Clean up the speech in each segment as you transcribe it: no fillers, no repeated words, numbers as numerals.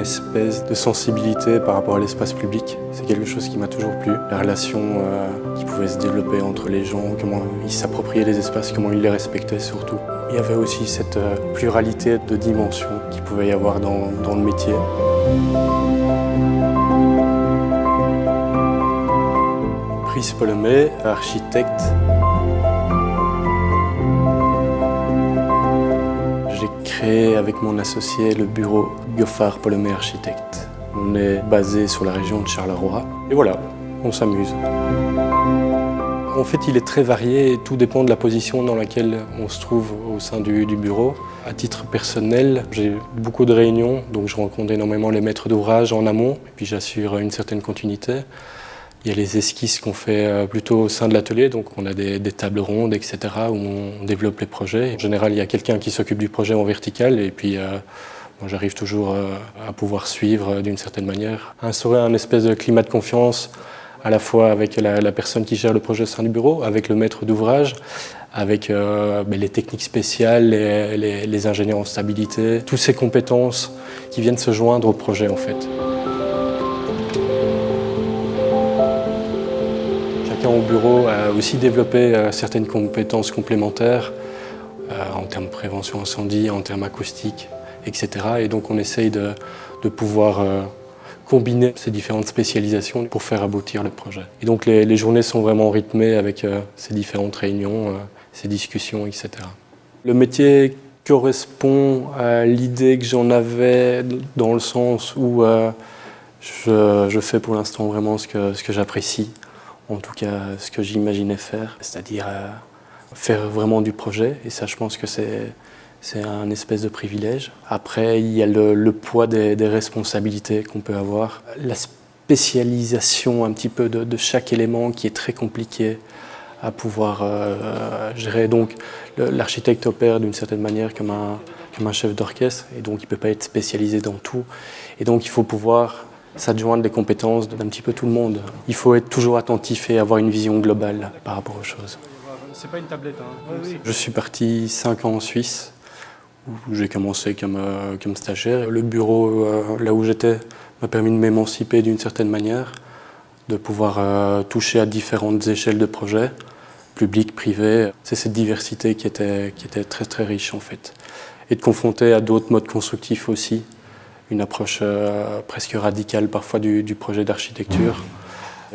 espèce de sensibilité par rapport à l'espace public. C'est quelque chose qui m'a toujours plu. La relation qui pouvait se développer entre les gens, comment ils s'appropriaient les espaces, comment ils les respectaient surtout. Il y avait aussi cette pluralité de dimensions qu'il pouvait y avoir dans le métier. Brice Polomé, architecte. J'ai créé avec mon associé le bureau Goffard Polomé Architecte. On est basé sur la région de Charleroi. Et voilà, on s'amuse. En fait, il est très varié et tout dépend de la position dans laquelle on se trouve au sein du bureau. À titre personnel, j'ai beaucoup de réunions, donc je rencontre énormément les maîtres d'ouvrage en amont, et puis j'assure une certaine continuité. Il y a les esquisses qu'on fait plutôt au sein de l'atelier, donc on a des tables rondes, etc., où on développe les projets. En général, il y a quelqu'un qui s'occupe du projet en vertical, et puis moi, j'arrive toujours à pouvoir suivre d'une certaine manière. Instaurer un espèce de climat de confiance, à la fois avec la personne qui gère le projet au sein du bureau, avec le maître d'ouvrage, avec les techniques spéciales, les ingénieurs en stabilité, toutes ces compétences qui viennent se joindre au projet en fait. Chacun au bureau a aussi développé certaines compétences complémentaires en termes de prévention incendie, en termes acoustiques, etc. Et donc on essaye de pouvoir combiner ces différentes spécialisations pour faire aboutir le projet. Et donc les journées sont vraiment rythmées avec ces différentes réunions, ces discussions, etc. Le métier correspond à l'idée que j'en avais dans le sens où je fais pour l'instant vraiment ce que j'apprécie, en tout cas ce que j'imaginais faire, c'est-à-dire faire vraiment du projet. Et ça, je pense que c'est un espèce de privilège. Après, il y a le poids des responsabilités qu'on peut avoir. La spécialisation un petit peu de chaque élément qui est très compliqué à pouvoir gérer. Donc l'architecte opère d'une certaine manière comme un chef d'orchestre et donc il ne peut pas être spécialisé dans tout. Et donc il faut pouvoir s'adjoindre des compétences d'un petit peu tout le monde. Il faut être toujours attentif et avoir une vision globale par rapport aux choses. C'est pas une tablette, hein. Oui. Je suis parti 5 ans en Suisse, où j'ai commencé comme stagiaire. Le bureau, là où j'étais, m'a permis de m'émanciper d'une certaine manière, de pouvoir toucher à différentes échelles de projets, public, privé. C'est cette diversité qui était très très riche en fait. Et de confronter à d'autres modes constructifs aussi, une approche presque radicale parfois du projet d'architecture.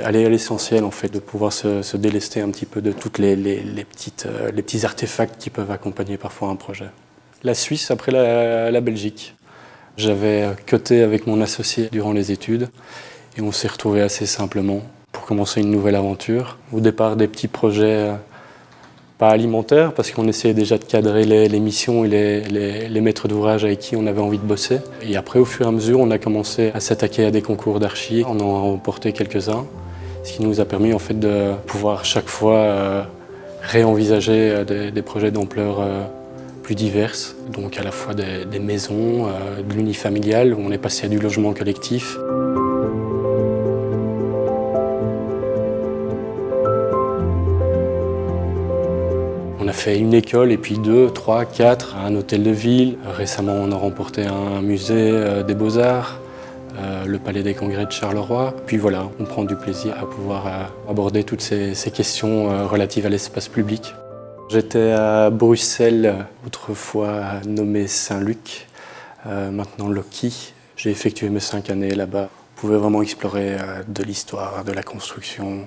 Aller à l'essentiel en fait, de pouvoir se délester un petit peu de toutes les petits artefacts qui peuvent accompagner parfois un projet. La Suisse après la Belgique. J'avais coté avec mon associé durant les études et on s'est retrouvés assez simplement pour commencer une nouvelle aventure. Au départ des petits projets pas alimentaires parce qu'on essayait déjà de cadrer les missions et les maîtres d'ouvrage avec qui on avait envie de bosser. Et après au fur et à mesure on a commencé à s'attaquer à des concours d'archi. On en a remporté quelques-uns. Ce qui nous a permis en fait de pouvoir chaque fois réenvisager des projets d'ampleur plus diverses, donc à la fois des maisons, de l'unifamilial, où on est passé à du logement collectif. On a fait une école et puis 2, 3, 4, un hôtel de ville. Récemment, on a remporté un musée des Beaux-Arts. Le Palais des Congrès de Charleroi. Puis voilà, on prend du plaisir à pouvoir aborder toutes ces questions relatives à l'espace public. J'étais à Bruxelles, autrefois nommé Saint-Luc, maintenant Loki. J'ai effectué mes 5 années là-bas. On pouvait vraiment explorer de l'histoire, de la construction.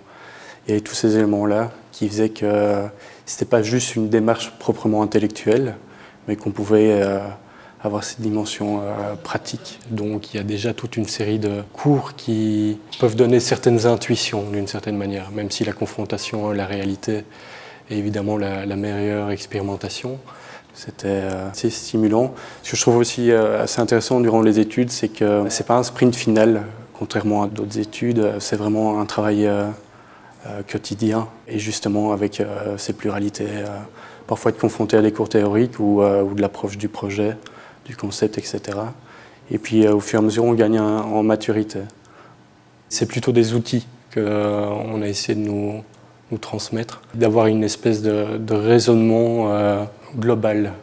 Il y avait tous ces éléments-là qui faisaient que c'était pas juste une démarche proprement intellectuelle, mais qu'on pouvait avoir cette dimension pratique. Donc il y a déjà toute une série de cours qui peuvent donner certaines intuitions d'une certaine manière, même si la confrontation à la réalité est évidemment la meilleure expérimentation. C'était assez stimulant. Ce que je trouve aussi assez intéressant durant les études, c'est que c'est pas un sprint final, contrairement à d'autres études, c'est vraiment un travail quotidien et justement avec ces pluralités, parfois être confronté à des cours théoriques ou de l'approche du projet, du concept, etc. Et puis au fur et à mesure, on gagne en maturité. C'est plutôt des outils qu'on a essayé de nous transmettre, d'avoir une espèce de raisonnement global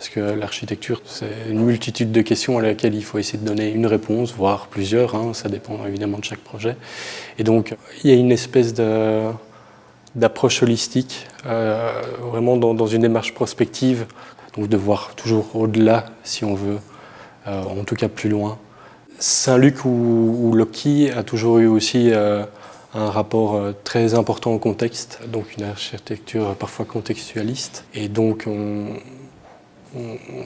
Parce que l'architecture, c'est une multitude de questions à laquelle il faut essayer de donner une réponse, voire plusieurs, hein, ça dépend évidemment de chaque projet. Et donc, il y a une espèce d'approche holistique, vraiment dans une démarche prospective, donc de voir toujours au-delà, si on veut, en tout cas plus loin. Saint-Luc ou Loki a toujours eu aussi un rapport très important au contexte, donc une architecture parfois contextualiste. Et donc,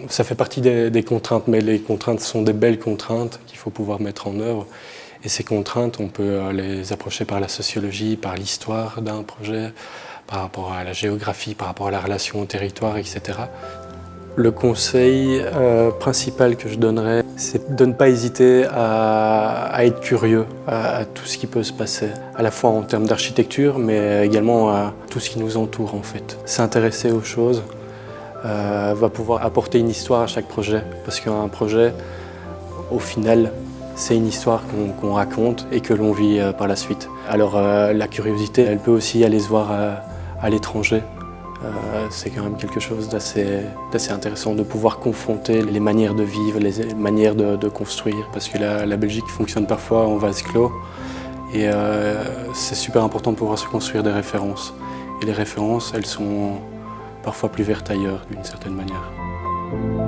ça fait partie des contraintes, mais les contraintes sont des belles contraintes qu'il faut pouvoir mettre en œuvre. Et ces contraintes, on peut les approcher par la sociologie, par l'histoire d'un projet, par rapport à la géographie, par rapport à la relation au territoire, etc. Le conseil principal que je donnerais, c'est de ne pas hésiter à être curieux à tout ce qui peut se passer, à la fois en termes d'architecture, mais également à tout ce qui nous entoure en fait. S'intéresser aux choses va pouvoir apporter une histoire à chaque projet, parce qu'un projet, au final, c'est une histoire qu'on raconte et que l'on vit par la suite. Alors la curiosité, elle peut aussi aller se voir à l'étranger. C'est quand même quelque chose d'assez intéressant de pouvoir confronter les manières de vivre, les manières de construire, parce que la Belgique fonctionne parfois en vase clos et c'est super important de pouvoir se construire des références. Et les références, elles sont parfois plus vertes ailleurs d'une certaine manière.